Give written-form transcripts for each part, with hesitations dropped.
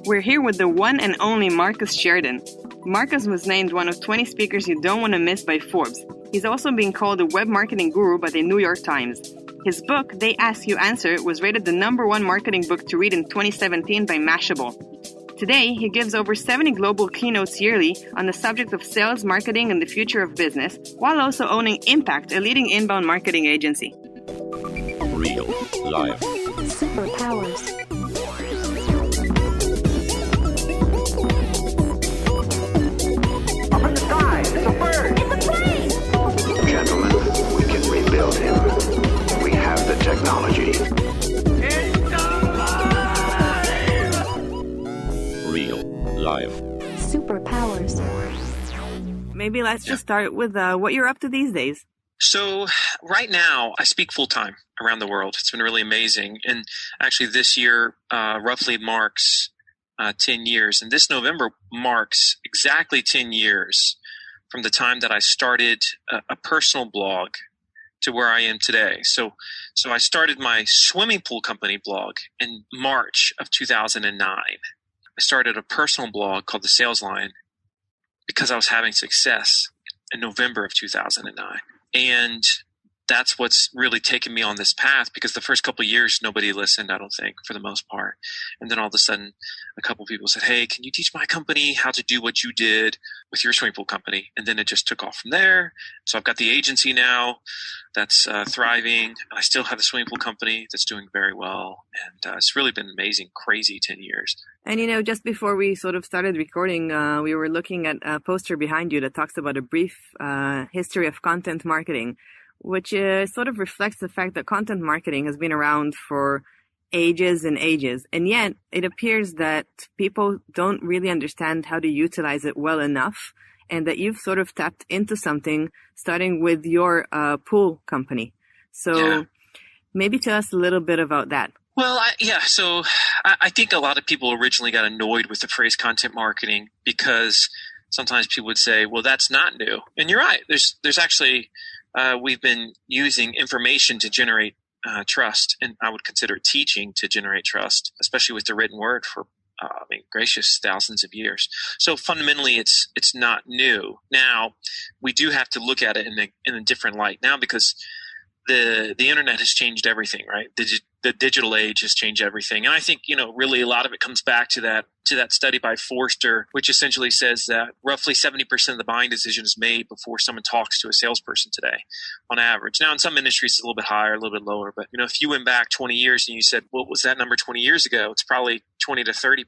We're here with the one and only Marcus Sheridan. Marcus was named one of 20 speakers you don't want to miss by Forbes. He's also being called a web marketing guru by the New York Times. His book, They Ask You Answer, was rated the #1 marketing book to read in 2017 by Mashable. Today, he gives over 70 global keynotes yearly on the subject of sales, marketing, and the future of business, while also owning Impact, a leading inbound marketing agency. Real life. Superpowers. Up in the sky, it's a bird. It's a plane. Gentlemen, we can rebuild him. We have the technology. It's alive! Real life. Superpowers. Maybe let's just start with what you're up to these days. So right now, I speak full-time around the world. It's been really amazing. And actually this year roughly marks 10 years. And this November marks exactly 10 years from the time that I started a personal blog to where I am today. So I started my swimming pool company blog in March of 2009. I started a personal blog called The Sales Line because I was having success in November of 2009. And that's what's really taken me on this path, because the first couple of years, nobody listened, I don't think, for the most part. And then all of a sudden, a couple of people said, hey, can you teach my company how to do what you did with your swimming pool company? And then it just took off from there. So I've got the agency now that's thriving. I still have the swimming pool company that's doing very well. And it's really been amazing, crazy 10 years. And, just before we sort of started recording, we were looking at a poster behind you that talks about a brief history of content marketing, which sort of reflects the fact that content marketing has been around for ages and ages. And yet it appears that people don't really understand how to utilize it well enough, and that you've sort of tapped into something starting with your pool company. So maybe tell us a little bit about that. Well, so I think a lot of people originally got annoyed with the phrase content marketing because sometimes people would say, well, that's not new. And you're right. There's actually, we've been using information to generate trust, and I would consider teaching to generate trust, especially with the written word for, gracious, thousands of years. So fundamentally, it's not new. Now, we do have to look at it in a different light now, because the internet has changed everything, right? The digital age has changed everything. And I think, really a lot of it comes back to that study by Forrester, which essentially says that roughly 70% of the buying decision is made before someone talks to a salesperson today on average. Now, in some industries, it's a little bit higher, a little bit lower. But, if you went back 20 years and you said, what was that number 20 years ago? It's probably 20 to 30%.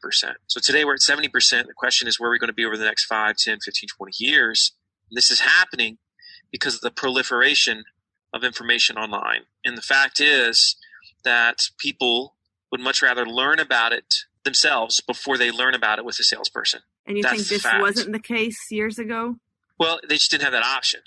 So today we're at 70%. The question is, where are we going to be over the next 5, 10, 15, 20 years? And this is happening because of the proliferation of information online. And the fact is that people would much rather learn about it themselves before they learn about it with a salesperson. And you think this wasn't the case years ago? Well, they just didn't have that option.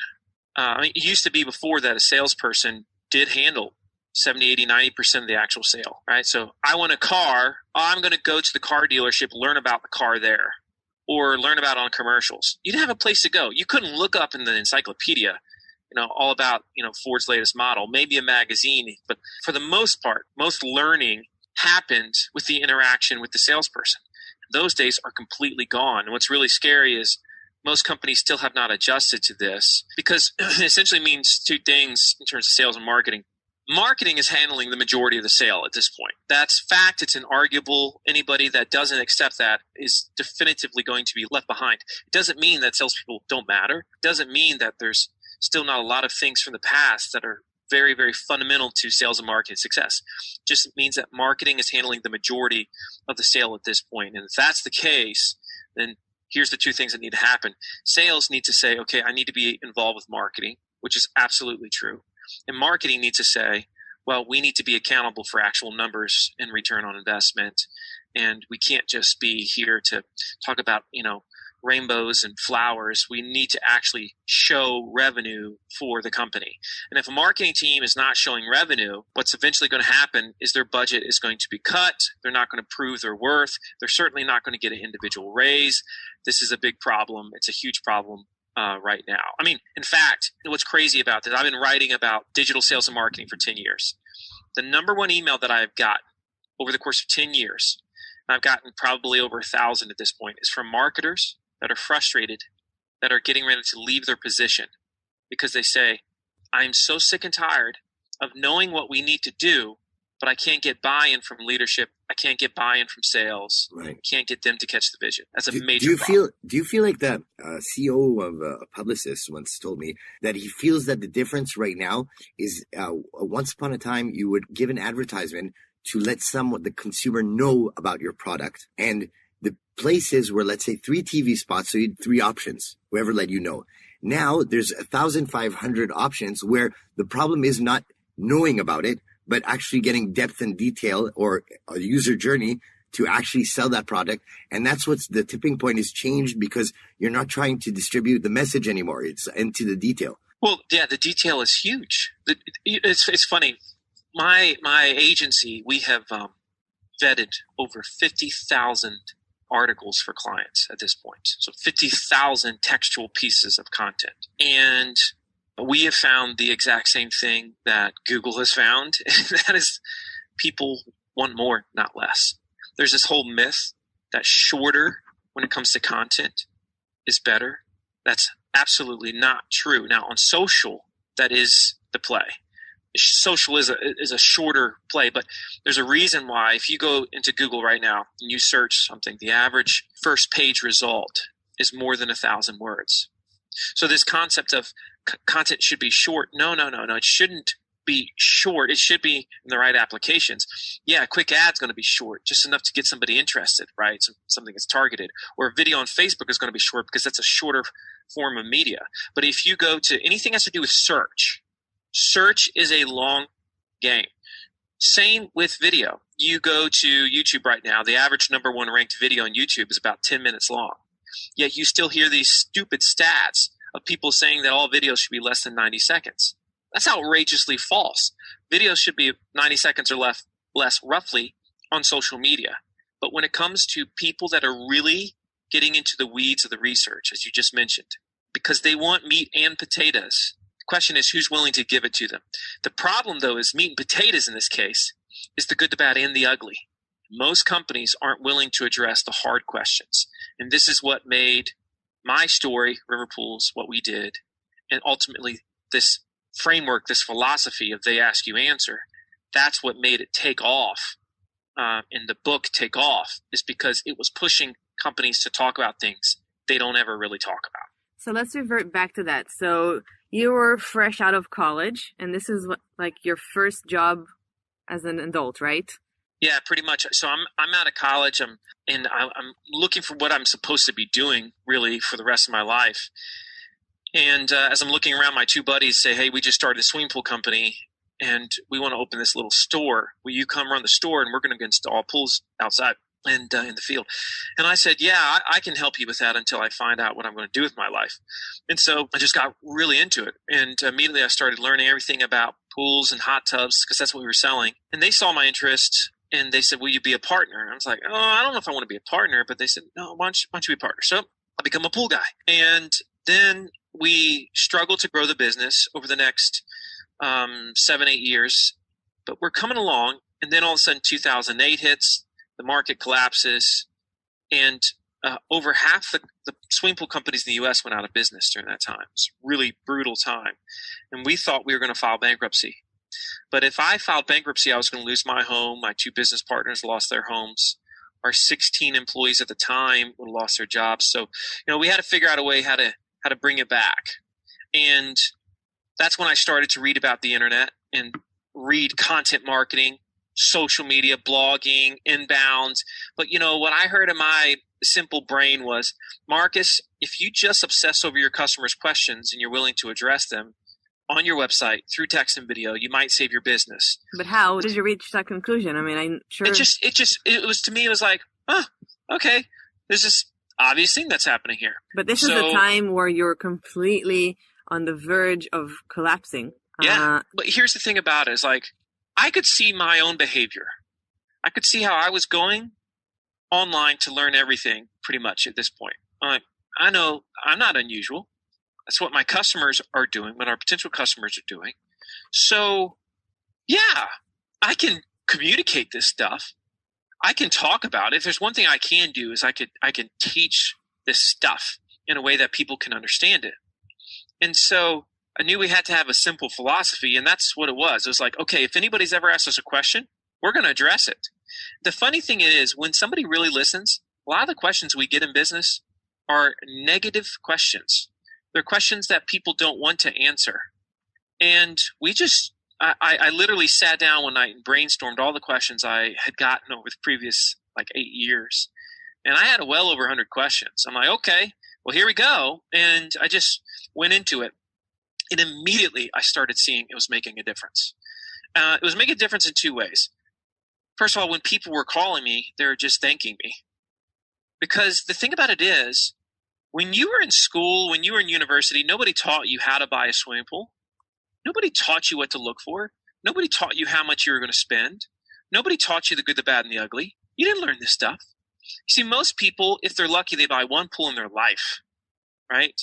It used to be before that a salesperson did handle 70, 80, 90% of the actual sale, right? So I want a car. I'm going to go to the car dealership, learn about the car there, or learn about it on commercials. You didn't have a place to go. You couldn't look up in the encyclopedia all about, Ford's latest model, maybe a magazine. But for the most part, most learning happened with the interaction with the salesperson. Those days are completely gone. And what's really scary is most companies still have not adjusted to this, because it essentially means two things in terms of sales and marketing. Marketing is handling the majority of the sale at this point. That's fact. It's inarguable. Anybody that doesn't accept that is definitively going to be left behind. It doesn't mean that salespeople don't matter. It doesn't mean that there's still not a lot of things from the past that are very, very fundamental to sales and marketing success. Just means that marketing is handling the majority of the sale at this point. And if that's the case, then here's the two things that need to happen. Sales need to say, okay, I need to be involved with marketing, which is absolutely true. And marketing needs to say, well, we need to be accountable for actual numbers and return on investment. And we can't just be here to talk about, rainbows and flowers. We need to actually show revenue for the company. And if a marketing team is not showing revenue, what's eventually going to happen is their budget is going to be cut. They're not going to prove their worth. They're certainly not going to get an individual raise. This is a big problem. It's a huge problem right now. In fact, what's crazy about this, I've been writing about digital sales and marketing for 10 years. The number one email that I've got over the course of 10 years I've gotten probably over 1,000 at this point, is from marketers that are frustrated, that are getting ready to leave their position because they say, I'm so sick and tired of knowing what we need to do, but I can't get buy-in from leadership. I can't get buy-in from sales. Right. I can't get them to catch the vision. That's a major problem. Do you feel like the CEO of a publicist once told me that he feels that the difference right now is once upon a time you would give an advertisement to let the consumer know about your product, and the places were, let's say, 3 TV spots, so you had 3 options, whoever let you know. Now there's 1,500 options where the problem is not knowing about it, but actually getting depth and detail or a user journey to actually sell that product. And that's what's the tipping point is changed, because you're not trying to distribute the message anymore. It's into the detail. Well, yeah, the detail is huge. It's funny. My agency, we have vetted over 50,000 articles for clients at this point. So 50,000 textual pieces of content. And we have found the exact same thing that Google has found. And that is, people want more, not less. There's this whole myth that shorter when it comes to content is better. That's absolutely not true. Now on social, that is the play. Social is a shorter play, but there's a reason why. If you go into Google right now and you search something, the average first page result is more than 1,000 words. So this concept of content should be short. No. It shouldn't be short. It should be in the right applications. Yeah, a quick ad's going to be short, just enough to get somebody interested, right? So something that's targeted. Or a video on Facebook is going to be short because that's a shorter form of media. But if you go to anything that has to do with search is a long game. Same with video. You go to YouTube right now, the average number 1 ranked video on YouTube is about 10 minutes long. Yet you still hear these stupid stats of people saying that all videos should be less than 90 seconds. That's outrageously false. Videos should be 90 seconds or less roughly on social media. But when it comes to people that are really getting into the weeds of the research, as you just mentioned, because they want meat and potatoes, the question is who's willing to give it to them. The problem, though, is meat and potatoes in this case is the good, the bad, and the ugly. Most companies aren't willing to address the hard questions. And this is what made my story, River Pools, what we did, and ultimately this framework, this philosophy of they ask, you answer, that's what made it take off. In the book Take Off, is because it was pushing companies to talk about things they don't ever really talk about. So let's revert back to that. So you were fresh out of college, and this is like your first job as an adult, right? Yeah, pretty much. So I'm out of college. I'm looking for what I'm supposed to be doing really for the rest of my life. And as I'm looking around, my 2 buddies say, "Hey, we just started a swimming pool company, and we want to open this little store. Will you come run the store, and we're going to install pools outside and in the field?" And I said, "Yeah, I can help you with that until I find out what I'm going to do with my life." And so I just got really into it. And immediately I started learning everything about pools and hot tubs because that's what we were selling. And they saw my interest, and they said, "Will you be a partner?" And I was like, "Oh, I don't know if I want to be a partner." But they said, "No, why don't you be a partner?" So I become a pool guy. And then we struggled to grow the business over the next 7-8 years, but we're coming along. And then all of a sudden 2008 hits, the market collapses, and over half the swimming pool companies in the U.S. went out of business during that time. It's a really brutal time. And we thought we were going to file bankruptcy. But if I filed bankruptcy, I was going to lose my home. My 2 business partners lost their homes. Our 16 employees at the time would have lost their jobs. So, we had to figure out a way how to bring it back. And that's when I started to read about the internet and read content marketing, social media, blogging, inbounds. But what I heard in my simple brain was, Marcus, if you just obsess over your customers' questions and you're willing to address them on your website through text and video, you might save your business. But how did you reach that conclusion? I mean, I'm sure it was, to me, it was like, okay, this is obvious thing that's happening here. But this is a time where you're completely on the verge of collapsing. Yeah, but here's the thing about it is, like, I could see my own behavior. I could see how I was going online to learn everything pretty much at this point. I know I'm not unusual. That's what my customers are doing, what our potential customers are doing. So, yeah, I can communicate this stuff. I can talk about it. If there's one thing I can do is I can teach this stuff in a way that people can understand it. And so I knew we had to have a simple philosophy, and that's what it was. It was like, okay, if anybody's ever asked us a question, we're going to address it. The funny thing is, when somebody really listens, a lot of the questions we get in business are negative questions. They're questions that people don't want to answer. And I literally sat down one night and brainstormed all the questions I had gotten over the previous 8 years. And I had well over 100 questions. I'm like, okay, well, here we go. And I just went into it. And immediately I started seeing it was making a difference. It was making a difference in two ways. First of all, when people were calling me, they were just thanking me. Because the thing about it is, when you were in school, when you were in university, nobody taught you how to buy a swimming pool. Nobody taught you what to look for. Nobody taught you how much you were going to spend. Nobody taught you the good, the bad, and the ugly. You didn't learn this stuff. You see, most people, if they're lucky, they buy one pool in their life, right?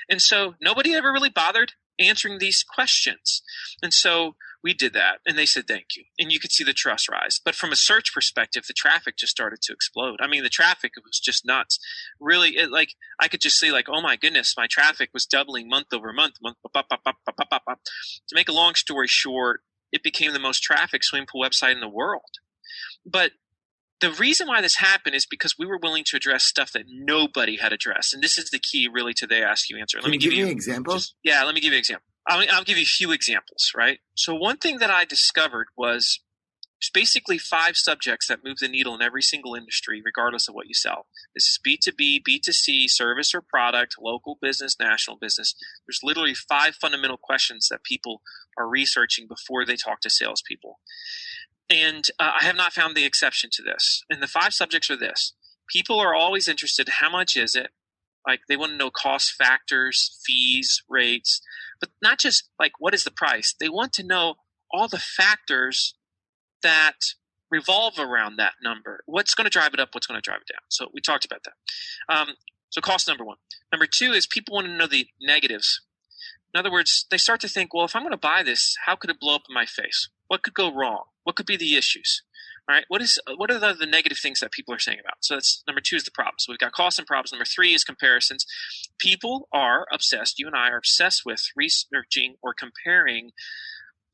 And so nobody ever really bothered answering these questions. And so we did that, and they said thank you. And you could see the trust rise. But from a search perspective, the traffic just started to explode. I mean, the traffic was just nuts. Really, I could just see oh my goodness, my traffic was doubling month over month. To make a long story short, it became the most trafficked swimming pool website in the world. But the reason why this happened is because we were willing to address stuff that nobody had addressed. And this is the key really to the ask you answer. Let me give you an example. Let me give you an example. I'll give you a few examples, right? So one thing that I discovered was there's basically 5 subjects that move the needle in every single industry, regardless of what you sell. This is B2B, B2C, service or product, local business, national business. There's literally 5 fundamental questions that people are researching before they talk to salespeople. And I have not found the exception to this. And the 5 subjects are this. People are always interested, how much is it? They want to know cost factors, fees, rates, but not just what is the price? They want to know all the factors that revolve around that number. What's going to drive it up? What's going to drive it down? So we talked about that. So cost number 1. Number 2 is people want to know the negatives. In other words, they start to think, well, if I'm going to buy this, how could it blow up in my face? What could go wrong? What could be the issues? All right. What are the negative things that people are saying about? So that's number 2 is the problem. So we've got costs and problems. Number 3 is comparisons. People are obsessed. You and I are obsessed with researching or comparing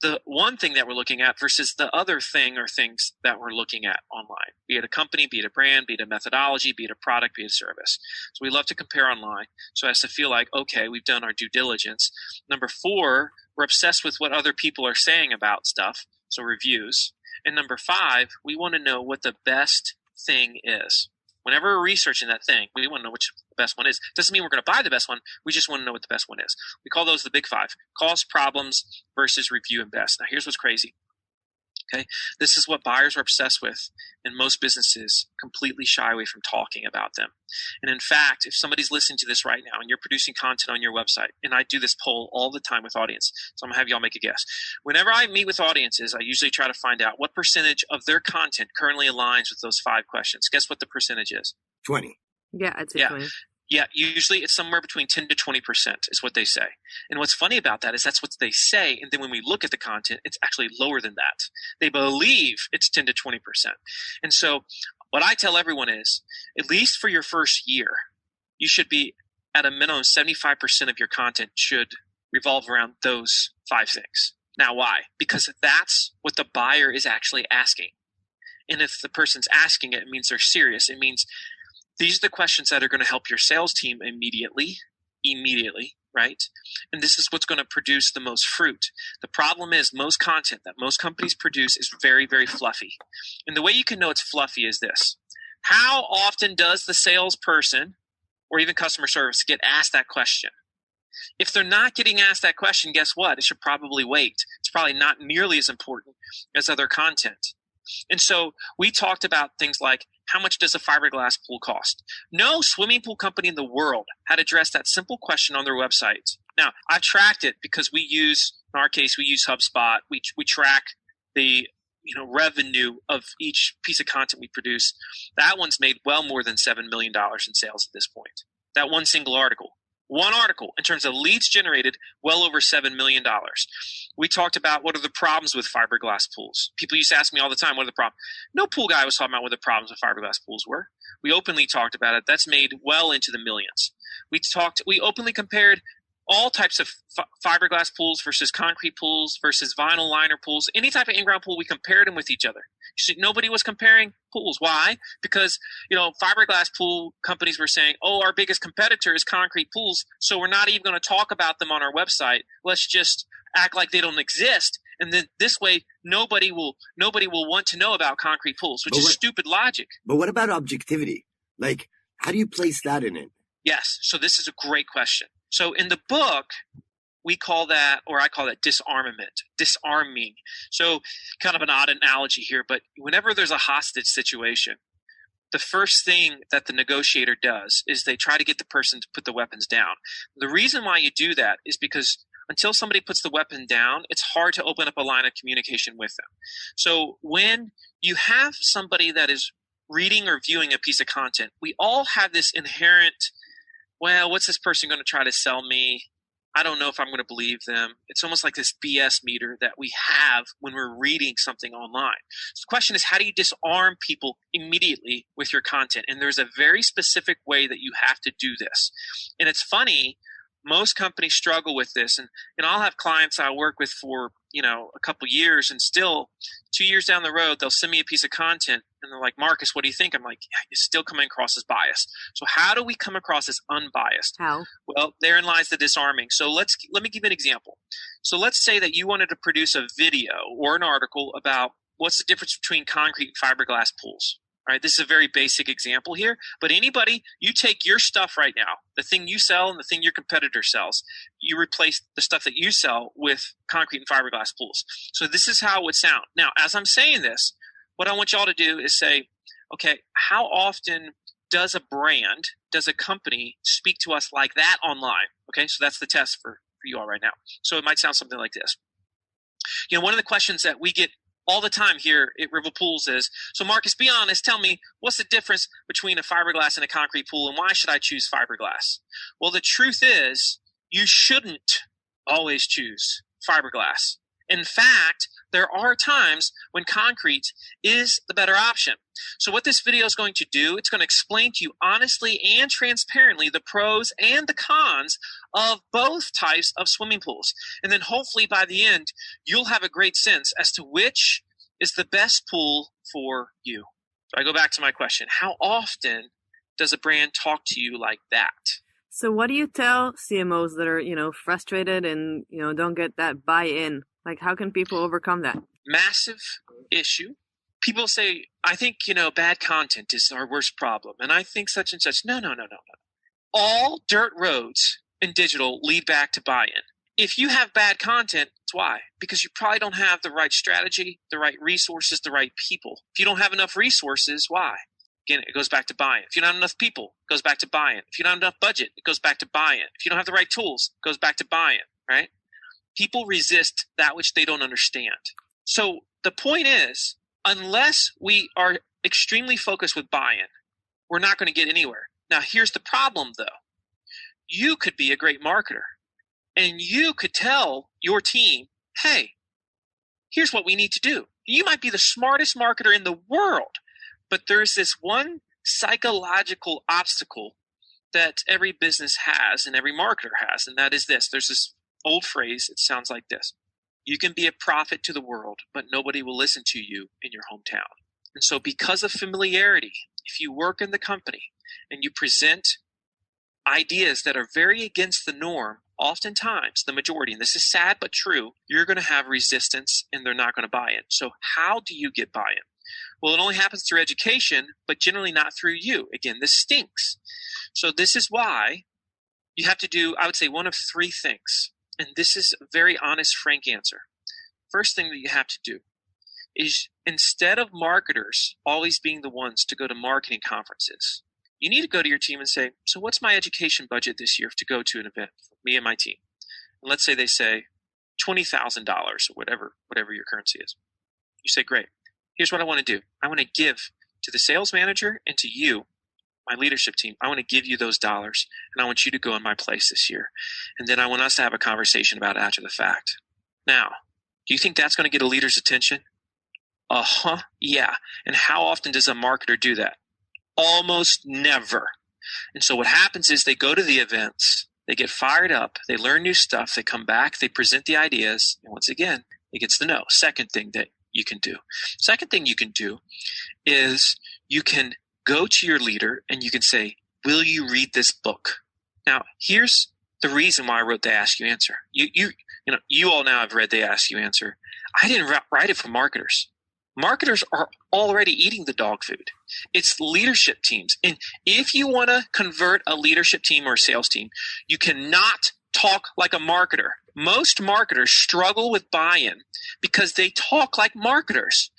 the one thing that we're looking at versus the other thing or things that we're looking at online, be it a company, be it a brand, be it a methodology, be it a product, be it a service. So we love to compare online. So it has to feel like, okay, we've done our due diligence. Number 4, we're obsessed with what other people are saying about stuff. So reviews. And number 5, we want to know what the best thing is. Whenever we're researching that thing, we want to know which the best one is. Doesn't mean we're going to buy the best one. We just want to know what the best one is. We call those the big 5. Cost, problems, versus review, and best. Now, here's what's crazy. Okay, this is what buyers are obsessed with, and most businesses completely shy away from talking about them. And in fact, if somebody's listening to this right now and you're producing content on your website, and I do this poll all the time with audience, so I'm going to have y'all make a guess. Whenever I meet with audiences, I usually try to find out what percentage of their content currently aligns with those 5 questions. Guess what the percentage is? 20. Yeah, I'd say 20. Yeah, usually it's somewhere between 10 to 20% is what they say. And what's funny about that is that's what they say, and then when we look at the content, it's actually lower than that. They believe it's 10 to 20%. And so what I tell everyone is, at least for your first year, you should be at a minimum 75% of your content should revolve around those 5 things. Now, why? Because that's what the buyer is actually asking. And if the person's asking it, it means they're serious. It means these are the questions that are going to help your sales team immediately, right? And this is what's going to produce the most fruit. The problem is most content that most companies produce is very, very fluffy. And the way you can know it's fluffy is this. How often does the salesperson or even customer service get asked that question? If they're not getting asked that question, guess what? It should probably wait. It's probably not nearly as important as other content. And so we talked about things like, how much does a fiberglass pool cost? No swimming pool company in the world had addressed that simple question on their website. Now, I've tracked it because we use HubSpot. We track the revenue of each piece of content we produce. That one's made well more than $7 million in sales at this point. That one single article. One article, in terms of leads generated, well over $7 million. We talked about what are the problems with fiberglass pools. People used to ask me all the time, what are the problems? No pool guy was talking about what the problems with fiberglass pools were. We openly talked about it. That's made well into the millions. We openly compared all types of fiberglass pools versus concrete pools versus vinyl liner pools. Any type of in-ground pool, we compared them with each other. Nobody was comparing pools. Why? Because, fiberglass pool companies were saying, oh, our biggest competitor is concrete pools, so we're not even going to talk about them on our website. Let's just act like they don't exist. And then this way, nobody will want to know about concrete pools, which is stupid logic. But what about objectivity? Like, how do you place that in it? Yes. So this is a great question. So in the book, we call that, or I call that disarming. So kind of an odd analogy here, but whenever there's a hostage situation, the first thing that the negotiator does is they try to get the person to put the weapons down. The reason why you do that is because until somebody puts the weapon down, it's hard to open up a line of communication with them. So when you have somebody that is reading or viewing a piece of content, we all have this inherent, well, what's this person going to try to sell me? I don't know if I'm going to believe them. It's almost like this BS meter that we have when we're reading something online. So the question is, how do you disarm people immediately with your content? And there's a very specific way that you have to do this. And it's funny, most companies struggle with this. And I'll have clients I work with for, a couple years, and still 2 years down the road, they'll send me a piece of content and they're like, Marcus, what do you think? I'm like, yeah, you're still coming across as biased. So how do we come across as unbiased? How? Well, therein lies the disarming. So let me give you an example. So let's say that you wanted to produce a video or an article about what's the difference between concrete and fiberglass pools. All right, this is a very basic example here, but anybody, you take your stuff right now, the thing you sell and the thing your competitor sells, you replace the stuff that you sell with concrete and fiberglass pools. So this is how it would sound. Now, as I'm saying this, what I want y'all to do is say, okay, how often does a company speak to us like that online? Okay, so that's the test for you all right now. So it might sound something like this. One of the questions that we get all the time here at River Pools is, so Marcus, be honest, tell me, what's the difference between a fiberglass and a concrete pool, and why should I choose fiberglass? Well, the truth is, you shouldn't always choose fiberglass. In fact, there are times when concrete is the better option. So what this video is going to do, it's going to explain to you honestly and transparently the pros and the cons of both types of swimming pools. And then hopefully by the end, you'll have a great sense as to which is the best pool for you. So I go back to my question. How often does a brand talk to you like that? So what do you tell CMOs that are, frustrated and, don't get that buy-in? Like, how can people overcome that? Massive issue. People say, I think, bad content is our worst problem. And I think such and such. No. All dirt roads in digital lead back to buy-in. If you have bad content, it's why? Because you probably don't have the right strategy, the right resources, the right people. If you don't have enough resources, why? Again, it goes back to buy-in. If you don't have enough people, it goes back to buy-in. If you don't have enough budget, it goes back to buy-in. If you don't have the right tools, it goes back to buy-in, right? People resist that which they don't understand. So the point is, unless we are extremely focused with buy-in, we're not going to get anywhere. Now, here's the problem, though. You could be a great marketer, and you could tell your team, hey, here's what we need to do. You might be the smartest marketer in the world, but there's this one psychological obstacle that every business has and every marketer has, and that is this. There's this old phrase, it sounds like this. You can be a prophet to the world, but nobody will listen to you in your hometown. And so because of familiarity, if you work in the company and you present ideas that are very against the norm, oftentimes, the majority, and this is sad but true, you're going to have resistance and they're not going to buy it. So how do you get buy-in? Well, it only happens through education, but generally not through you. Again, this stinks. So this is why you have to do, I would say, one of three things. And this is a very honest, frank answer. First thing that you have to do is, instead of marketers always being the ones to go to marketing conferences, you need to go to your team and say, so what's my education budget this year to go to an event for me and my team? And let's say they say $20,000 or whatever your currency is. You say, great. Here's what I want to do. I want to give to the sales manager and to you my leadership team, I want to give you those dollars, and I want you to go in my place this year. And then I want us to have a conversation about it after the fact. Now, do you think that's going to get a leader's attention? Yeah. And how often does a marketer do that? Almost never. And so what happens is they go to the events, they get fired up, they learn new stuff, they come back, they present the ideas, and once again, it gets the no. Second thing that you can do. Second thing you can do is you can go to your leader and you can say, will you read this book? Now, here's the reason why I wrote the Ask You Answer. You all now have read the Ask You Answer. I didn't write it for marketers. Marketers are already eating the dog food. It's leadership teams. And if you want to convert a leadership team or a sales team, you cannot talk like a marketer. Most marketers struggle with buy-in because they talk like marketers.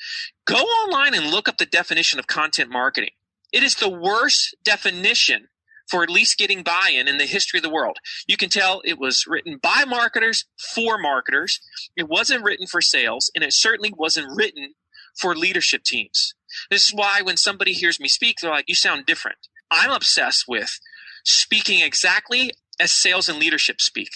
Go online and look up the definition of content marketing. It is the worst definition for at least getting buy-in in the history of the world. You can tell it was written by marketers for marketers. It wasn't written for sales, and it certainly wasn't written for leadership teams. This is why when somebody hears me speak, they're like, you sound different. I'm obsessed with speaking exactly as sales and leadership speak.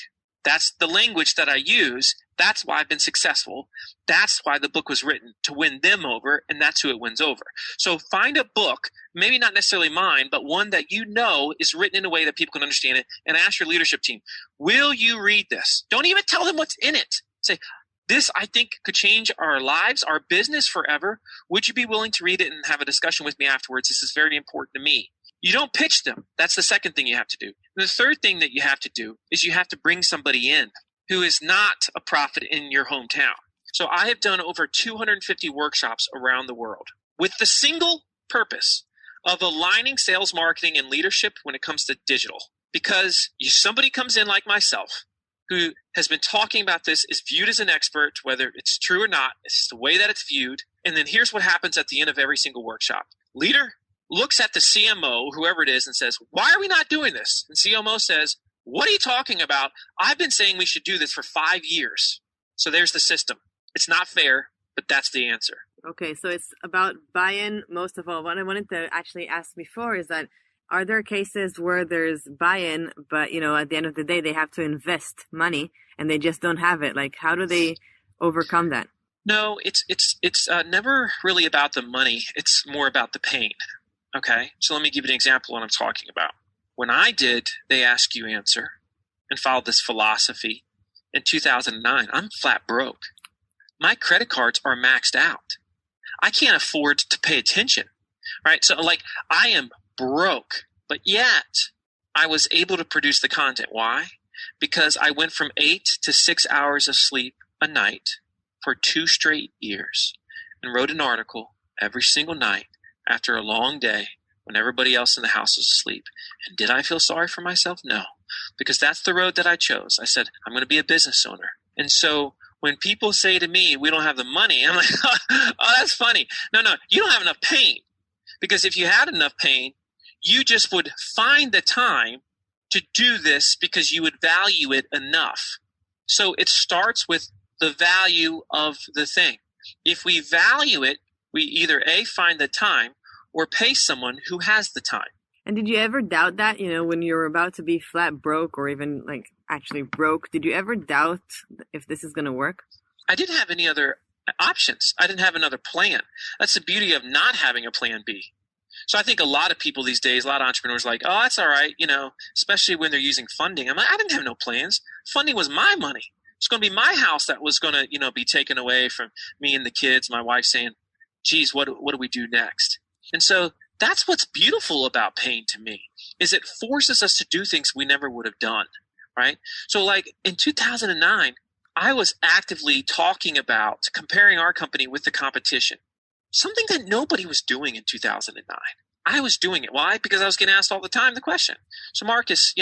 That's the language that I use. That's why I've been successful. That's why the book was written, to win them over, and that's who it wins over. So find a book, maybe not necessarily mine, but one that you know is written in a way that people can understand it, and ask your leadership team, will you read this? Don't even tell them what's in it. Say, this, I think, could change our lives, our business forever. Would you be willing to read it and have a discussion with me afterwards? This is very important to me. You don't pitch them. That's the second thing you have to do. And the third thing that you have to do is you have to bring somebody in who is not a prophet in your hometown. So I have done over 250 workshops around the world with the single purpose of aligning sales, marketing, and leadership when it comes to digital. Because somebody comes in like myself who has been talking about this, is viewed as an expert, whether it's true or not. It's just the way that it's viewed. And then here's what happens at the end of every single workshop. Leader looks at the CMO, whoever it is, and says, why are we not doing this? And CMO says, what are you talking about? I've been saying we should do this for 5 years. So there's the system. It's not fair, but that's the answer. Okay, so it's about buy-in most of all. What I wanted to actually ask before is that, are there cases where there's buy-in, but, at the end of the day, they have to invest money and they just don't have it? Like, how do they overcome that? No, it's never really about the money. It's more about the pain. Okay, so let me give you an example of what I'm talking about. When I did They Ask You Answer and followed this philosophy in 2009, I'm flat broke. My credit cards are maxed out. I can't afford to pay attention, right? So I am broke, but yet I was able to produce the content. Why? Because I went from 8 to 6 hours of sleep a night for 2 straight years and wrote an article every single night after a long day when everybody else in the house was asleep. And did I feel sorry for myself? No, because that's the road that I chose. I said, I'm going to be a business owner. And so when people say to me, we don't have the money, I'm like, oh, that's funny. No, you don't have enough pain. Because if you had enough pain, you just would find the time to do this because you would value it enough. So it starts with the value of the thing. If we value it, we either A, find the time, or pay someone who has the time. And did you ever doubt that, when you were about to be flat broke or even actually broke, did you ever doubt if this is going to work? I didn't have any other options. I didn't have another plan. That's the beauty of not having a plan B. So I think a lot of people these days, a lot of entrepreneurs are like, oh, that's all right, especially when they're using funding. I'm like, I didn't have no plans. Funding was my money. It's going to be my house that was going to, be taken away from me and the kids, my wife saying, geez, what do we do next? And so that's what's beautiful about pain to me, is it forces us to do things we never would have done, right? So in 2009, I was actively talking about comparing our company with the competition, something that nobody was doing in 2009. I was doing it. Why? Because I was getting asked all the time the question. So Marcus,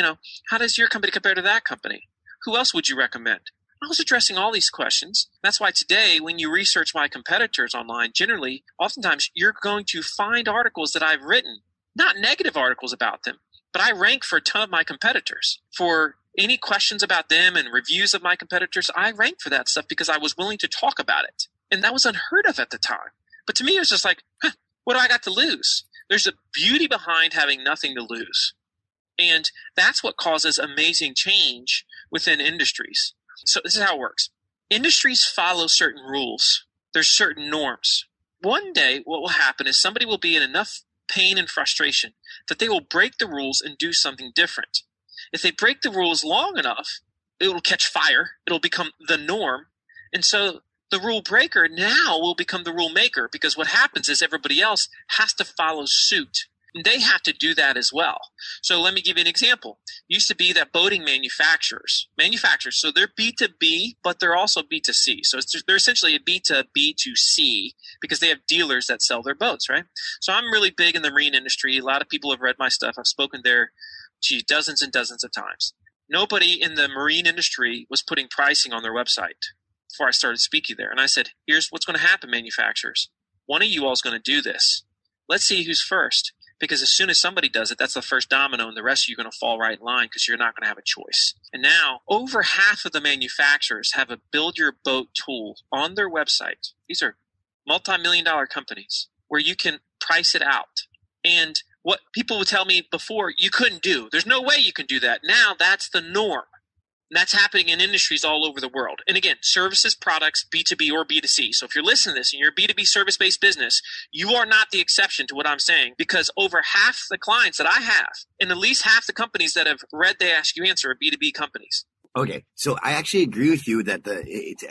how does your company compare to that company? Who else would you recommend? I was addressing all these questions. That's why today, when you research my competitors online, generally, oftentimes you're going to find articles that I've written, not negative articles about them, but I rank for a ton of my competitors. For any questions about them and reviews of my competitors, I rank for that stuff because I was willing to talk about it. And that was unheard of at the time. But to me, it was just like, what do I got to lose? There's a beauty behind having nothing to lose. And that's what causes amazing change within industries. So this is how it works. Industries follow certain rules. There's certain norms. One day, what will happen is somebody will be in enough pain and frustration that they will break the rules and do something different. If they break the rules long enough, it will catch fire. It'll become the norm. And so the rule breaker now will become the rule maker, because what happens is everybody else has to follow suit. And they have to do that as well. So let me give you an example. It used to be that boating manufacturers, so they're B2B, but they're also B2C. So they're essentially a B2B2C because they have dealers that sell their boats, right? So I'm really big in the marine industry. A lot of people have read my stuff. I've spoken there, dozens and dozens of times. Nobody in the marine industry was putting pricing on their website before I started speaking there. And I said, here's what's going to happen, manufacturers. One of you all is going to do this. Let's see who's first. Because as soon as somebody does it, that's the first domino, and the rest of you are going to fall right in line because you're not going to have a choice. And now, over half of the manufacturers have a build your boat tool on their website. These are multi-million-dollar companies where you can price it out. And what people would tell me before you couldn't do, there's no way you can do that. Now that's the norm. And that's happening in industries all over the world. And again, services, products, B2B or B2C. So if you're listening to this and you're a B2B service-based business, you are not the exception to what I'm saying, because over half the clients that I have and at least half the companies that have read They Ask You Answer are B2B companies. Okay, so I actually agree with you that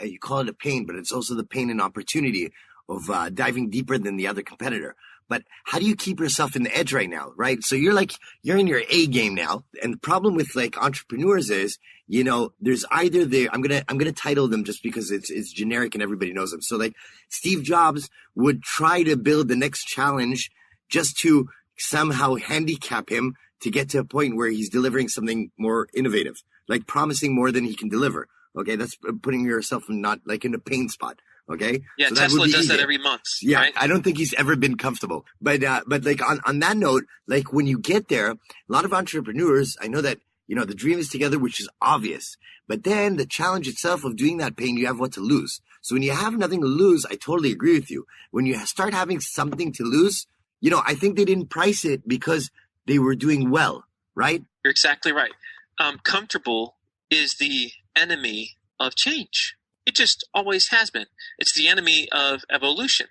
you call it a pain, but it's also the pain and opportunity of diving deeper than the other competitor. But how do you keep yourself in the edge right now, right? So you're in your A game now. And the problem with like entrepreneurs is, there's either I'm going to title them just because it's generic and everybody knows them. So like Steve Jobs would try to build the next challenge just to somehow handicap him to get to a point where he's delivering something more innovative, like promising more than he can deliver. Okay. That's putting yourself in a pain spot. Okay. Yeah. So Tesla does that every month. Yeah. Right? I don't think he's ever been comfortable, but like on that note, like when you get there, a lot of entrepreneurs, I know that, the dream is together, which is obvious, but then the challenge itself of doing that pain, you have what to lose. So when you have nothing to lose, I totally agree with you. When you start having something to lose, I think they didn't price it because they were doing well, right? You're exactly right. Comfortable is the enemy of change. It just always has been. It's the enemy of evolution.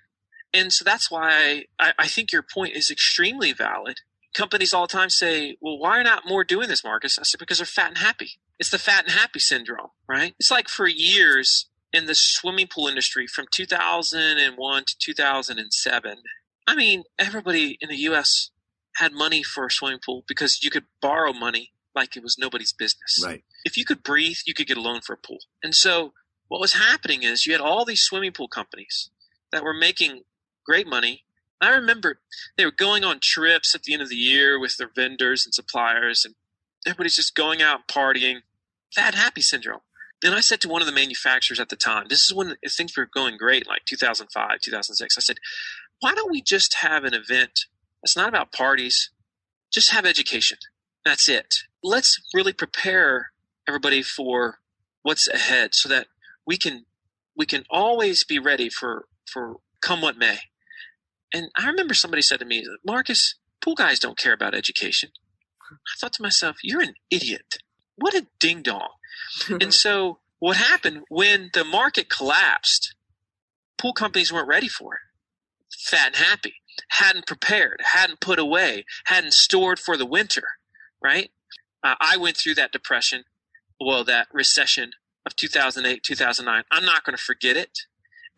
And so that's why I think your point is extremely valid. Companies all the time say, well, why are not more doing this, Marcus? I said, because they're fat and happy. It's the fat and happy syndrome, right? It's like for years in the swimming pool industry from 2001 to 2007, everybody in the U.S. had money for a swimming pool because you could borrow money like it was nobody's business. Right. If you could breathe, you could get a loan for a pool. And so what was happening is you had all these swimming pool companies that were making great money. I remember they were going on trips at the end of the year with their vendors and suppliers, and everybody's just going out and partying. Fat happy syndrome. Then I said to one of the manufacturers at the time, this is when things were going great, like 2005, 2006. I said, why don't we just have an event that's not about parties, just have education. That's it. Let's really prepare everybody for what's ahead so that we can always be ready for come what may. And I remember somebody said to me, Marcus, pool guys don't care about education. I thought to myself, you're an idiot. What a ding dong. And so what happened when the market collapsed, pool companies weren't ready for it. Fat and happy, hadn't prepared, hadn't put away, hadn't stored for the winter, right? I went through that depression, that recession of 2008, 2009. I'm not going to forget it.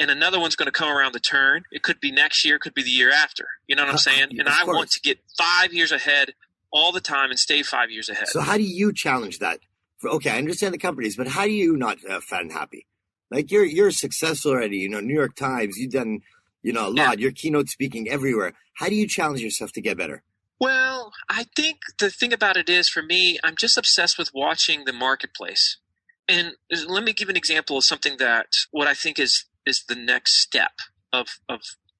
And another one's going to come around the turn. It could be next year, it could be the year after. You know what I'm saying? And I want to get 5 years ahead all the time and stay 5 years ahead. So how do you challenge that? Okay, I understand the companies, but how do you not fat and happy? Like you're successful already. New York Times, you've done a lot. Yeah. You're keynote speaking everywhere. How do you challenge yourself to get better? Well, I think the thing about it is, for me, I'm just obsessed with watching the marketplace. And let me give an example of something that what I think is the next step of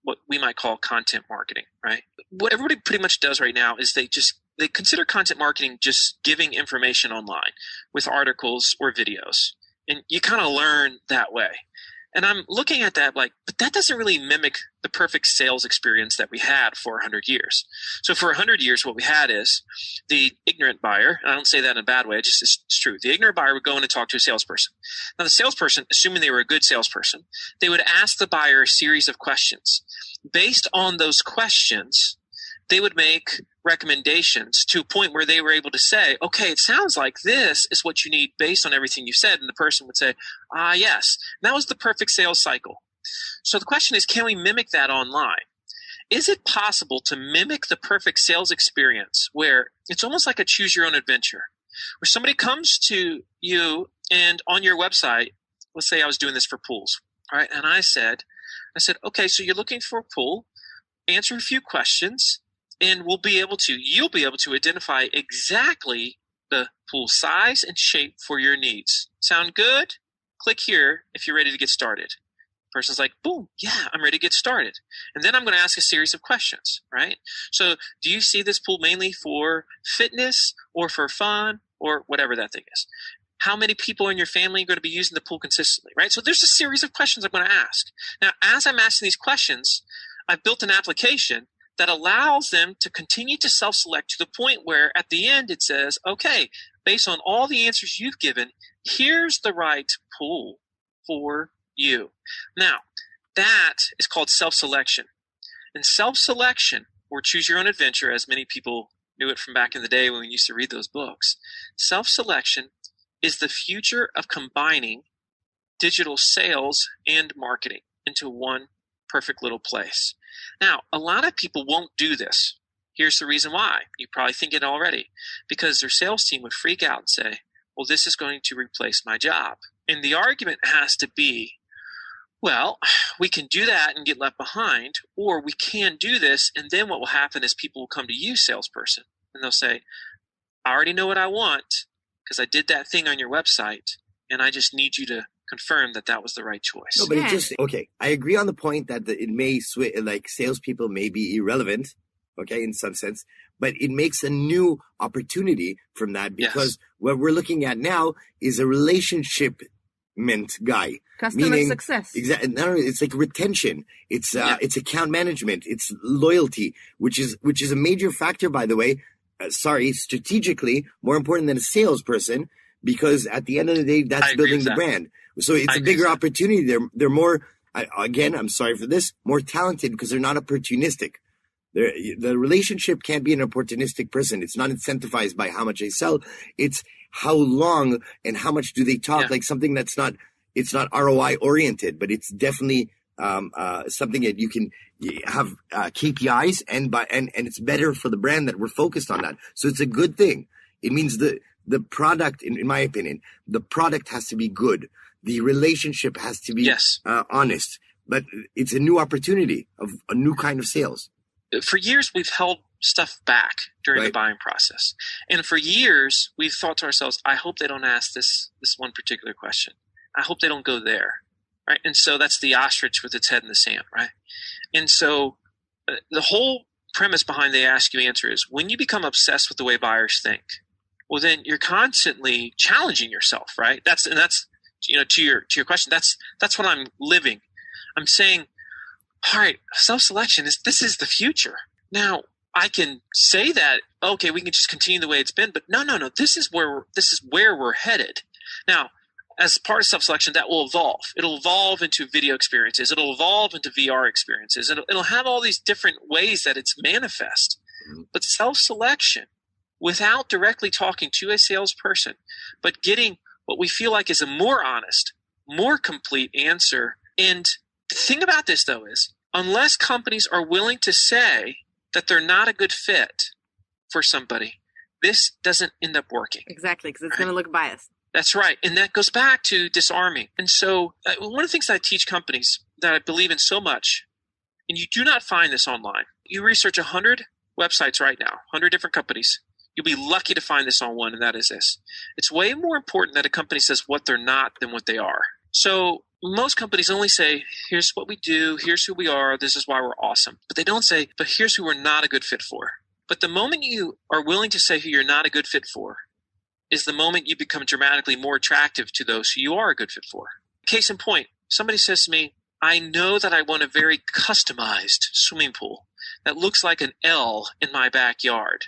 what we might call content marketing, right? What everybody pretty much does right now is they consider content marketing just giving information online with articles or videos. And you kind of learn that way. And I'm looking at that like, but that doesn't really mimic the perfect sales experience that we had for 100 years. So for 100 years, what we had is the ignorant buyer, and I don't say that in a bad way, it's true. The ignorant buyer would go in and talk to a salesperson. Now the salesperson, assuming they were a good salesperson, they would ask the buyer a series of questions. Based on those questions, they would make recommendations to a point where they were able to say, okay, it sounds like this is what you need based on everything you said. And the person would say, yes. And that was the perfect sales cycle. So the question is, can we mimic that online? Is it possible to mimic the perfect sales experience where it's almost like a choose your own adventure, where somebody comes to you and on your website, let's say I was doing this for pools, all right? And I said, okay, so you're looking for a pool, answer a few questions, and you'll be able to identify exactly the pool size and shape for your needs. Sound good? Click here if you're ready to get started. Person's like, boom, yeah, I'm ready to get started. And then I'm going to ask a series of questions, right? So do you see this pool mainly for fitness or for fun or whatever that thing is? How many people in your family are going to be using the pool consistently, right? So there's a series of questions I'm going to ask. Now, as I'm asking these questions, I've built an application that allows them to continue to self-select to the point where at the end it says, okay, based on all the answers you've given, here's the right pool for you. Now, that is called self-selection. And self-selection, or choose your own adventure, as many people knew it from back in the day when we used to read those books, self-selection is the future of combining digital sales and marketing into one perfect little place. Now, a lot of people won't do this. Here's the reason why. You probably think it already. Because their sales team would freak out and say, well, this is going to replace my job. And the argument has to be, well, we can do that and get left behind, or we can do this, and then what will happen is people will come to you, salesperson, and they'll say, I already know what I want because I did that thing on your website, and I just need you to confirm that that was the right choice. No, but it just, okay, I agree on the point that it may switch, like salespeople may be irrelevant, okay, in some sense, but it makes a new opportunity from that because what we're looking at now is a relationship guy. Customer success. Exactly. No, it's like retention. It's account management. It's loyalty, which is a major factor, by the way. Strategically more important than a salesperson, because at the end of the day, that's building the brand. So it's a bigger opportunity. They're more, again, I'm sorry for this, more talented because they're not opportunistic. The relationship can't be an opportunistic person. It's not incentivized by how much they sell. It's how long and how much do they talk, like something that's not, it's not ROI oriented, but it's definitely something that you can have KPIs and it's better for the brand that we're focused on that. So it's a good thing. It means the product, in my opinion, the product has to be good. The relationship has to be honest, but it's a new opportunity of a new kind of sales. For years, we've held stuff back during the buying process. And for years, we've thought to ourselves, I hope they don't ask this one particular question. I hope they don't go there. Right. And so that's the ostrich with its head in the sand. Right. And so the whole premise behind the ask you answer is when you become obsessed with the way buyers think, well, then you're constantly challenging yourself. Right. That's to your question, that's what I'm living. I'm saying, all right, self-selection this is the future. Now I can say that, okay, we can just continue the way it's been, but no. This is where we're headed. Now, as part of self-selection, that will evolve. It'll evolve into video experiences. It'll evolve into VR experiences. It'll have all these different ways that it's manifest. But self-selection, without directly talking to a salesperson, but getting what we feel like is a more honest, more complete answer. And the thing about this, though, is unless companies are willing to say that they're not a good fit for somebody, this doesn't end up working. Exactly, because it's going to look biased. That's right. And that goes back to disarming. And so one of the things that I teach companies that I believe in so much, and you do not find this online. You research 100 websites right now, 100 different companies. You'll be lucky to find this on one, and that is this. It's way more important that a company says what they're not than what they are. So most companies only say, here's what we do, here's who we are, this is why we're awesome. But they don't say, but here's who we're not a good fit for. But the moment you are willing to say who you're not a good fit for is the moment you become dramatically more attractive to those who you are a good fit for. Case in point, somebody says to me, I know that I want a very customized swimming pool that looks like an L in my backyard,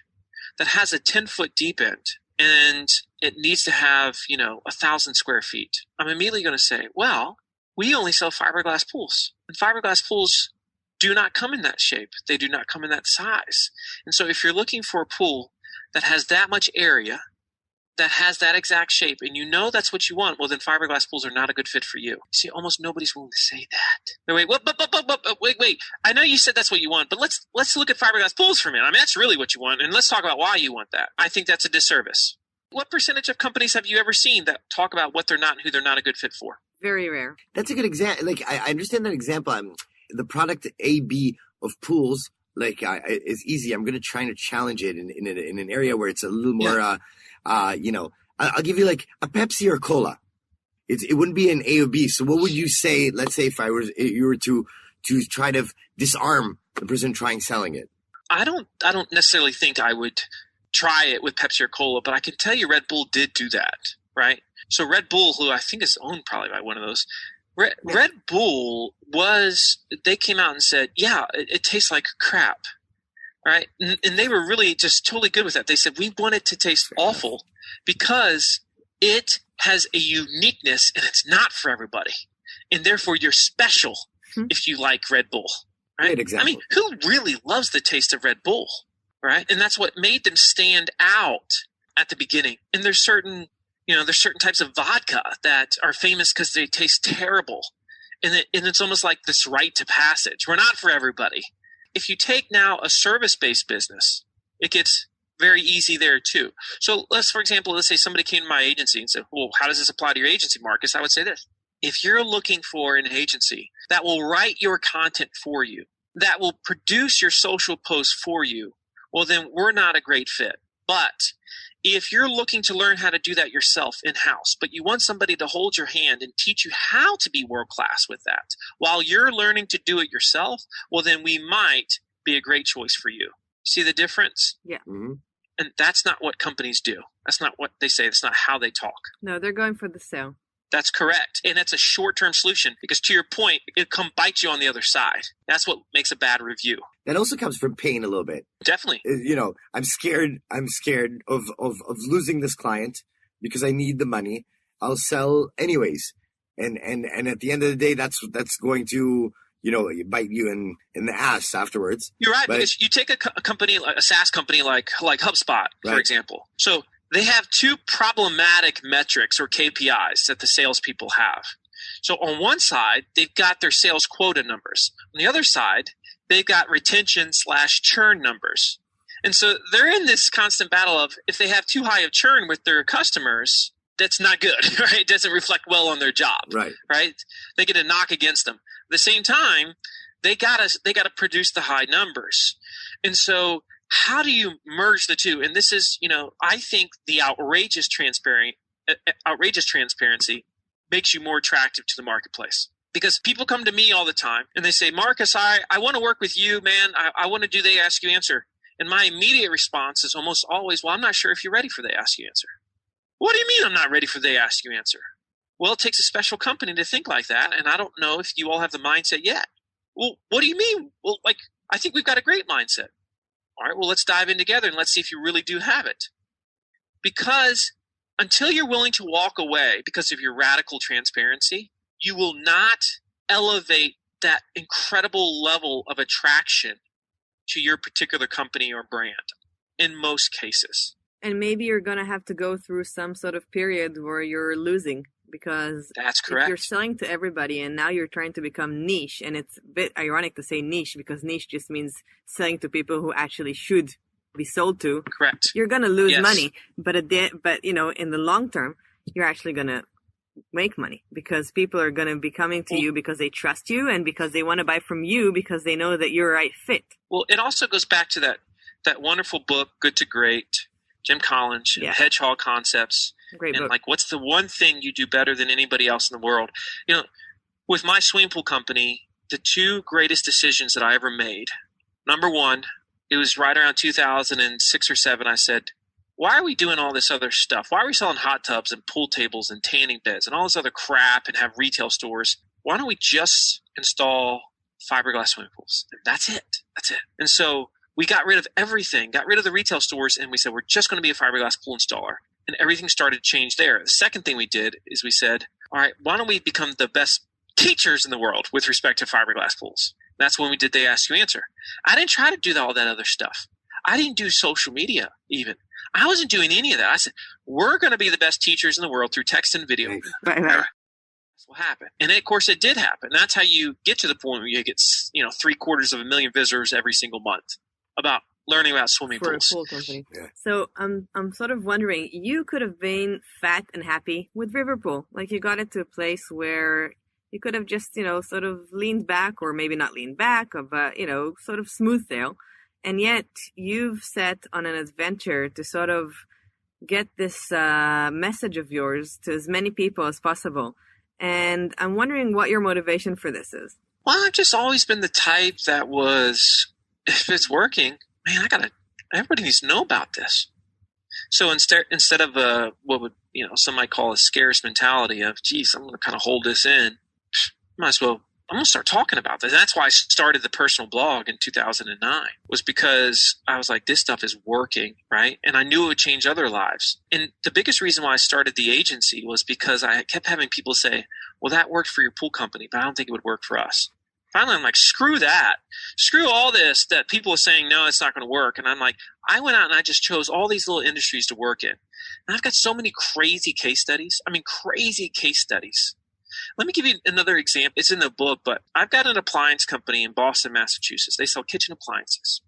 that has a 10-foot deep end, and it needs to have, 1,000 square feet. I'm immediately going to say, well, we only sell fiberglass pools. And fiberglass pools do not come in that shape. They do not come in that size. And so if you're looking for a pool that has that much area, that has that exact shape, and you know that's what you want, well, then fiberglass pools are not a good fit for you. See, almost nobody's willing to say that. Wait. I know you said that's what you want, but let's look at fiberglass pools for a minute. I mean, that's really what you want, and let's talk about why you want that. I think that's a disservice. What percentage of companies have you ever seen that talk about what they're not and who they're not a good fit for? Very rare. That's a good example. Like, I understand that example. The product A/B of pools, like, is easy. I'm going to try to challenge it in an area where it's a little more, I'll give you like a Pepsi or Cola. It wouldn't be an A or B. So what would you say? Let's say if you were to try to disarm the person trying selling it. I don't necessarily think I would try it with Pepsi or Cola, but I can tell you Red Bull did do that, right? So Red Bull, who I think is owned probably by one of those, Red Bull they came out and said, yeah, it tastes like crap, right? And they were really just totally good with that. They said, we want it to taste awful because it has a uniqueness and it's not for everybody. And therefore you're special if you like Red Bull, right? Great example. I mean, who really loves the taste of Red Bull, right? And that's what made them stand out at the beginning. And there's certain types of vodka that are famous because they taste terrible. And it's almost like this rite to passage. We're not for everybody. If you take now a service-based business, it gets very easy there too. So let's say somebody came to my agency and said, well, how does this apply to your agency, Marcus? I would say this. If you're looking for an agency that will write your content for you, that will produce your social posts for you, well, then we're not a great fit. But if you're looking to learn how to do that yourself in-house, but you want somebody to hold your hand and teach you how to be world-class with that while you're learning to do it yourself, well, then we might be a great choice for you. See the difference? Yeah. Mm-hmm. And that's not what companies do. That's not what they say. That's not how they talk. No, they're going for the sale. That's correct. And it's a short-term solution because, to your point, it'll come bite you on the other side. That's what makes a bad review. That also comes from pain a little bit. Definitely. I'm scared of losing this client because I need the money. I'll sell anyways. And at the end of the day, that's going to, bite you in the ass afterwards. You're right. Because you take a company, a SaaS company like HubSpot, for example. So they have two problematic metrics or KPIs that the salespeople have. So on one side, they've got their sales quota numbers. On the other side, they've got retention/churn numbers. And so they're in this constant battle of, if they have too high of churn with their customers, that's not good, right? It doesn't reflect well on their job, right? They get a knock against them. At the same time, they gotta produce the high numbers. And so how do you merge the two? And this is, I think the outrageous transparency makes you more attractive to the marketplace. Because people come to me all the time and they say, Marcus, I want to work with you, man. I want to do they ask you answer. And my immediate response is almost always, well, I'm not sure if you're ready for they ask you answer. What do you mean I'm not ready for they ask you answer? Well, it takes a special company to think like that. And I don't know if you all have the mindset yet. Well, what do you mean? Well, I think we've got a great mindset. All right, well, let's dive in together and let's see if you really do have it. Because until you're willing to walk away because of your radical transparency, you will not elevate that incredible level of attraction to your particular company or brand in most cases. And maybe you're going to have to go through some sort of period where you're losing, because that's correct. If you're selling to everybody and now you're trying to become niche, and it's a bit ironic to say niche because niche just means selling to people who actually should be sold to. Correct. You're going to lose money, but in the long term, you're actually going to make money because people are going to be coming to you because they trust you and because they want to buy from you because they know that you're a right fit. Well, it also goes back to that wonderful book, Good to Great, Jim Collins, Hedgehog Concepts. Great book. What's the one thing you do better than anybody else in the world? With my swimming pool company, the two greatest decisions that I ever made. Number one, it was right around 2006 or 7. I said, why are we doing all this other stuff? Why are we selling hot tubs and pool tables and tanning beds and all this other crap and have retail stores why don't we just install fiberglass swimming pools? And that's it. And so we got rid of everything, got rid of the retail stores, and we said, we're just going to be a fiberglass pool installer. And everything started to change there. The second thing we did is we said, all right, why don't we become the best teachers in the world with respect to fiberglass pools? That's when we did the Ask You Answer. I didn't try to do all that other stuff. I didn't do social media even. I wasn't doing any of that. I said, we're going to be the best teachers in the world through text and video. Right. That's what happened. And of course it did happen. That's how you get to the point where you get, 750,000 visitors every single month about learning about swimming for pools. a pool company. Yeah. So I'm sort of wondering, you could have been fat and happy with Riverpool. Like you got it to a place where you could have just, sort of leaned back, or maybe not leaned back, but, sort of smooth sail. And yet you've set on an adventure to sort of get this message of yours to as many people as possible. And I'm wondering what your motivation for this is. Well, I've just always been the type that was, if it's working, man, everybody needs to know about this. So instead of what would, some might call a scarce mentality of, geez, I'm going to kind of hold this in, I'm going to start talking about this. And that's why I started the personal blog in 2009, was because I was like, this stuff is working, right? And I knew it would change other lives. And the biggest reason why I started the agency was because I kept having people say, well, that worked for your pool company, but I don't think it would work for us. Finally, I'm like, screw that. Screw all this that people are saying, no, it's not going to work. And I'm like, I went out and I just chose all these little industries to work in. And I've got so many crazy case studies. Let me give you another example. It's in the book, but I've got an appliance company in Boston, Massachusetts. They sell kitchen appliances.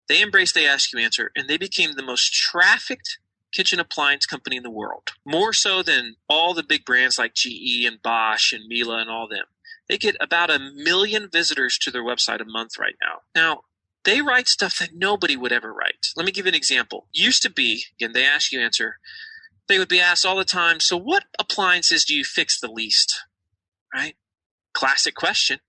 They embraced the Ask You Answer, and they became the most trafficked kitchen appliance company in the world, more so than all the big brands like GE and Bosch and Miele and all them. They get about 1 million visitors to their website a month right now. Now, they write stuff that nobody would ever write. Let me give you an example. Used to be, again, they Ask You Answer, they would be asked all the time, so what appliances do you fix the least? Right? Classic question.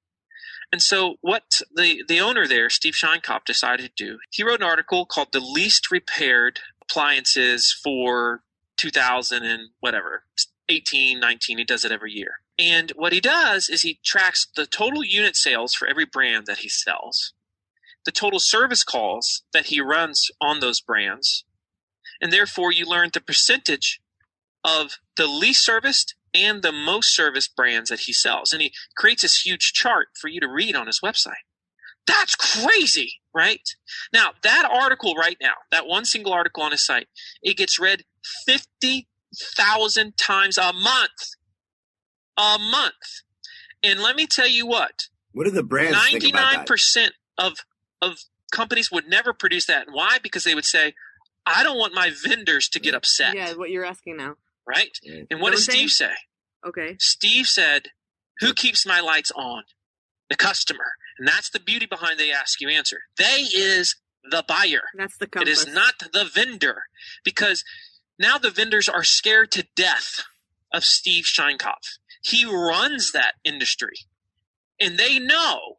And so what the owner there, Steve Scheinkopf, decided to do, he wrote an article called The Least Repaired Appliances for 2000 and whatever, 18, 19, he does it every year. And what he does is he tracks the total unit sales for every brand that he sells, the total service calls that he runs on those brands, and therefore you learn the percentage of the least serviced and the most serviced brands that he sells. And he creates this huge chart for you to read on his website. That's crazy, right? Now, that article right now, that one single article on his site, it gets read 50,000 times a month. A month. And let me tell you what. What are the brands 99% of companies would never produce that. And why? Because they would say, I don't want my vendors to get upset. Yeah, what you're asking now. Right? And what does Steve say? Okay. Steve said, who keeps my lights on? The customer. And that's the beauty behind the Ask You Answer. They is the buyer. That's the compass. It is not the vendor. Because now the vendors are scared to death of Steve Scheinkopf. He runs that industry. And they know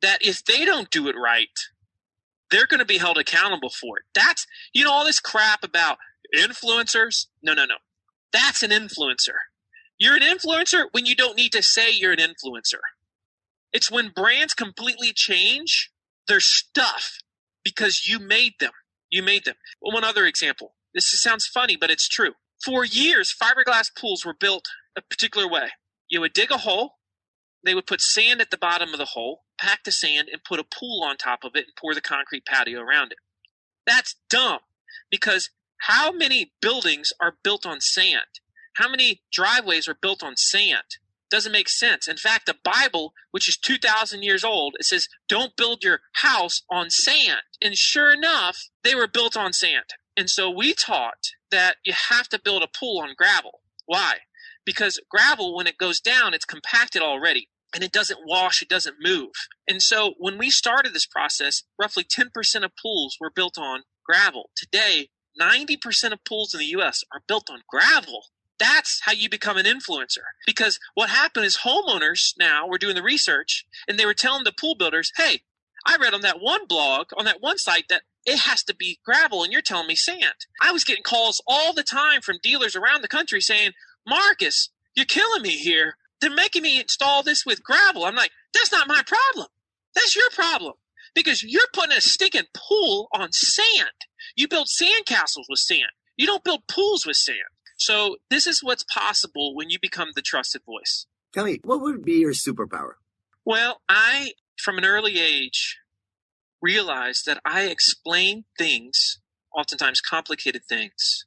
that if they don't do it right, they're going to be held accountable for it. That's, all this crap about influencers. No. That's an influencer. You're an influencer when you don't need to say you're an influencer. It's when brands completely change their stuff because you made them. Well, one other example. This sounds funny, but it's true. For years, fiberglass pools were built a particular way. You would dig a hole. They would put sand at the bottom of the hole, pack the sand, and put a pool on top of it and pour the concrete patio around it. That's dumb because how many buildings are built on sand? How many driveways are built on sand? Doesn't make sense. In fact, the Bible, which is 2,000 years old, it says, don't build your house on sand. And sure enough, they were built on sand. And so we taught that you have to build a pool on gravel. Why? Because gravel, when it goes down, it's compacted already. And it doesn't wash, it doesn't move. And so when we started this process, roughly 10% of pools were built on gravel. Today, 90% of pools in the U.S. are built on gravel. That's how you become an influencer. Because what happened is homeowners now were doing the research, and they were telling the pool builders, hey, I read on that one blog, on that one site, that it has to be gravel, and you're telling me sand. I was getting calls all the time from dealers around the country saying, Marcus, you're killing me here. they're making me install this with gravel. I'm like, that's not my problem. That's your problem because you're putting a stinking pool on sand. You build sand castles with sand. You don't build pools with sand. So this is what's possible when you become the trusted voice. Tell me, what would be your superpower? Well, I, from an early age, realized that I explained things, oftentimes complicated things,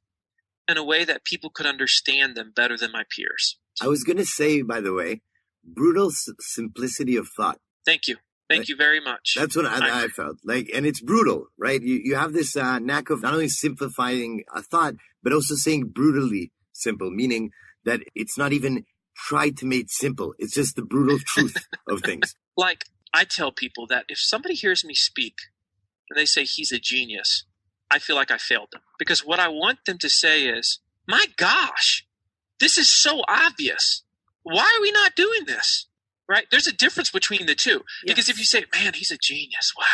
in a way that people could understand them better than my peers. I was going to say, by the way, brutal simplicity of thought. Thank you. Thank you very much. That's what I felt like. And it's brutal, right? You have this knack of not only simplifying a thought, but also saying brutally simple, meaning that it's not even tried to make simple. It's just the brutal truth of things. Like I tell people that if somebody hears me speak and they say he's a genius, I feel like I failed them. Because what I want them to say is, my gosh, this is so obvious. Why are we not doing this? Right? There's a difference between the two. Yes. Because if you say, man, he's a genius, wow,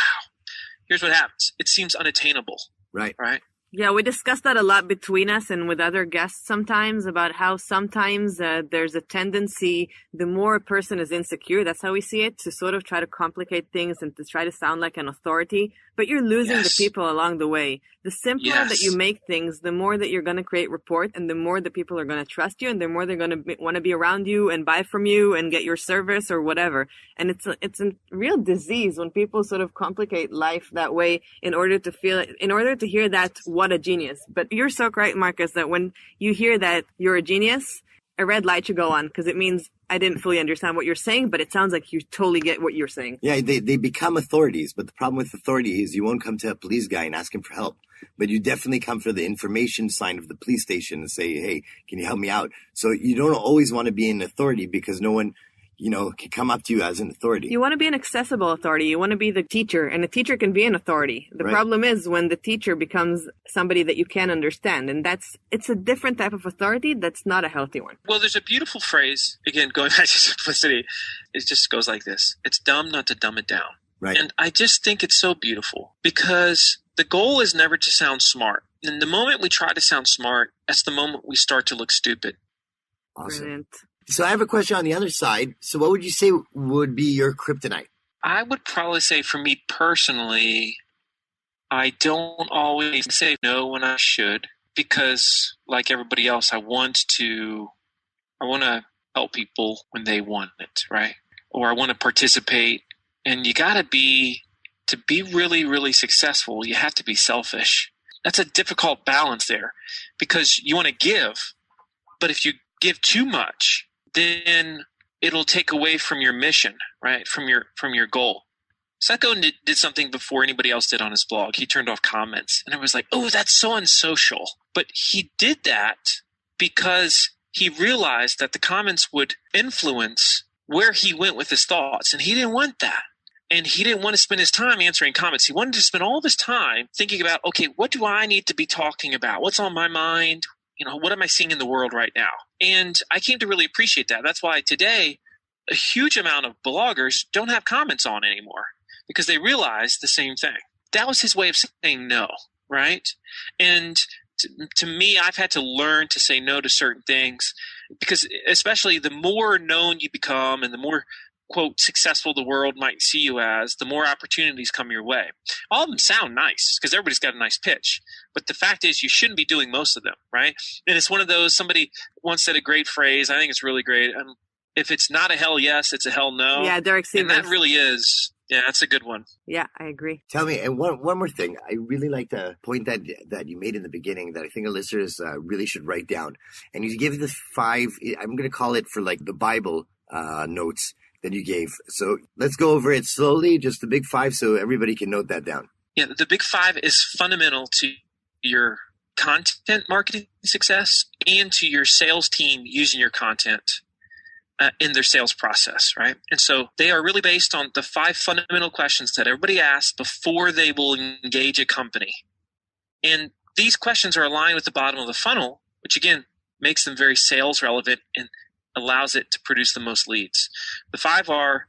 here's what happens. It seems unattainable. Right. Right? Yeah, we discussed that a lot between us and with other guests sometimes about how sometimes there's a tendency, the more a person is insecure, that's how we see it, to sort of try to complicate things and to try to sound like an authority. But you're losing the people along the way. The simpler that you make things, the more that you're going to create rapport and the more the people are going to trust you and the more they're going to want to be around you and buy from you and get your service or whatever. And it's a real disease when people sort of complicate life that way in order to hear that, what a genius. But you're so right, Marcus, that when you hear that you're a genius, a red light should go on because it means I didn't fully understand what you're saying, but it sounds like you totally get what you're saying. Yeah, they become authorities, but the problem with authority is you won't come to a police guy and ask him for help, but you definitely come for the information sign of the police station and say, hey, can you help me out? So you don't always want to be an authority because no one, can come up to you as an authority. You want to be an accessible authority. You want to be the teacher, and a teacher can be an authority. The problem is when the teacher becomes somebody that you can't understand, and it's a different type of authority that's not a healthy one. Well, there's a beautiful phrase, again, going back to simplicity. It just goes like this. It's dumb not to dumb it down. Right. And I just think it's so beautiful because the goal is never to sound smart. And the moment we try to sound smart, that's the moment we start to look stupid. Awesome. Brilliant. So I have a question on the other side. So what would you say would be your kryptonite? I would probably say for me personally, I don't always say no when I should because like everybody else, I want to help people when they want it, right? Or I want to participate. And you got to be really, really successful, you have to be selfish. That's a difficult balance there because you want to give, but if you give too much, then it'll take away from your mission, right? From your goal. Seth did something before anybody else did on his blog. He turned off comments and it was like, oh, that's so unsocial. But he did that because he realized that the comments would influence where he went with his thoughts. And he didn't want that. And he didn't want to spend his time answering comments. He wanted to spend all of his time thinking about, okay, what do I need to be talking about? What's on my mind? What am I seeing in the world right now? And I came to really appreciate that. That's why today, a huge amount of bloggers don't have comments on anymore because they realize the same thing. That was his way of saying no, right? And to me, I've had to learn to say no to certain things because especially the more known you become and the more quote, successful the world might see you as, the more opportunities come your way. All of them sound nice because everybody's got a nice pitch. But the fact is you shouldn't be doing most of them, right? And it's one of those, somebody once said a great phrase. I think it's really great. If it's not a hell yes, it's a hell no. Yeah, Derek Sievers. And that really is. Yeah, that's a good one. Yeah, I agree. Tell me, and one more thing. I really like the point that you made in the beginning that I think our listeners really should write down. And you gave the 5, I'm going to call it for like the Bible notes that you gave. So let's go over it slowly, just the big 5 so everybody can note that down. Yeah, the big 5 is fundamental to your content marketing success and to your sales team using your content in their sales process, right? And so they are really based on the 5 fundamental questions that everybody asks before they will engage a company. And these questions are aligned with the bottom of the funnel, which again makes them very sales relevant and allows it to produce the most leads. The 5 are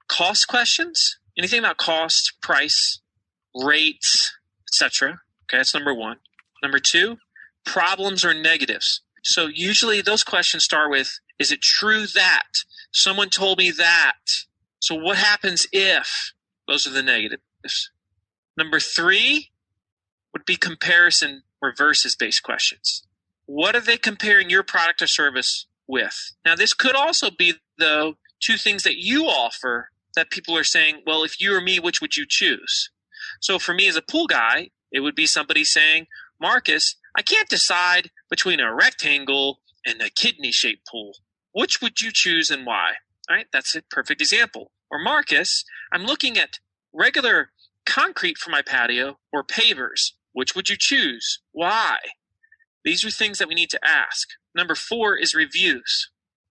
cost questions, anything about cost, price, rates, etc. Okay, that's number 1. Number 2, problems or negatives. So usually those questions start with, is it true that? Someone told me that. So what happens if? Those are the negatives. Number 3 would be comparison or versus-based questions. What are they comparing your product or service with? Now, this could also be, though, 2 things that you offer that people are saying, well, if you or me, which would you choose? So for me as a pool guy, it would be somebody saying, Marcus, I can't decide between a rectangle and a kidney-shaped pool. Which would you choose and why? All right, that's a perfect example. Or Marcus, I'm looking at regular concrete for my patio or pavers. Which would you choose? Why? These are things that we need to ask. Number 4 is reviews.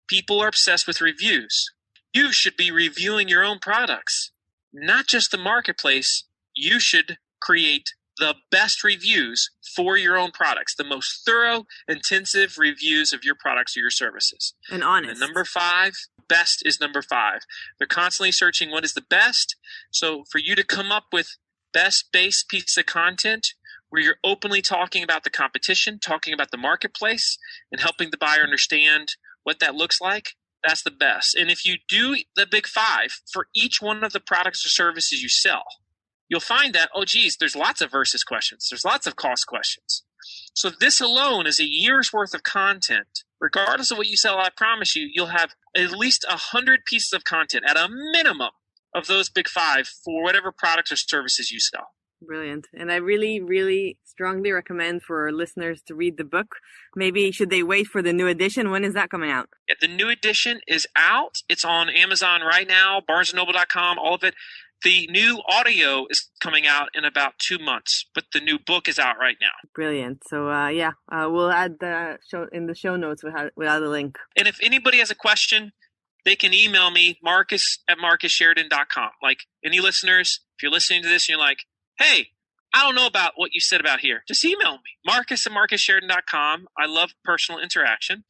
People are obsessed with reviews. You should be reviewing your own products, not just the marketplace. You should create the best reviews for your own products, the most thorough, intensive reviews of your products or your services. And honest. And number 5, best is number 5. They're constantly searching what is the best. So for you to come up with best base piece of content where you're openly talking about the competition, talking about the marketplace, and helping the buyer understand what that looks like, that's the best. And if you do the big 5 for each one of the products or services you sell, you'll find that, oh, geez, there's lots of versus questions. There's lots of cost questions. So this alone is a year's worth of content. Regardless of what you sell, I promise you, you'll have at least 100 pieces of content at a minimum of those big 5 for whatever products or services you sell. Brilliant. And I really, really strongly recommend for our listeners to read the book. Maybe should they wait for the new edition? When is that coming out? Yeah, the new edition is out. It's on Amazon right now, BarnesandNoble.com, all of it. The new audio is coming out in about 2 months, but the new book is out right now. Brilliant. So, we'll add the show in the show notes. We'll add a link. And if anybody has a question, they can email me, Marcus@MarcusSheridan.com. Like any listeners, if you're listening to this and you're like, hey, I don't know about what you said about here, just email me, Marcus@MarcusSheridan.com. I love personal interaction,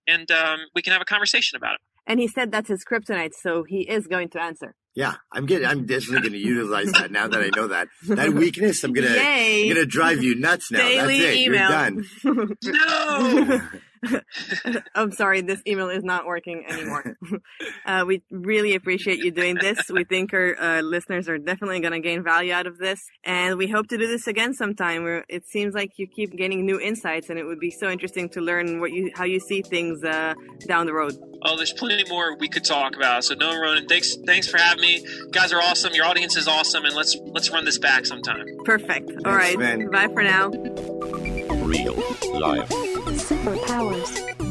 and we can have a conversation about it. And he said that's his kryptonite, so he is going to answer. Yeah, I'm definitely going to utilize that now that I know that weakness. I'm gonna drive you nuts now. Daily That's it. email. You're done. No. I'm sorry, this email is not working anymore. We really appreciate you doing this. We think our listeners are definitely going to gain value out of this, and we hope to do this again sometime. It seems like you keep gaining new insights, and it would be so interesting to learn how you see things down the road. Oh, there's plenty more we could talk about. So, Noah, Ronan, thanks for having me. You guys are awesome. Your audience is awesome, and let's run this back sometime. Perfect. All right. Man. Bye for now. Real life. Superpowers.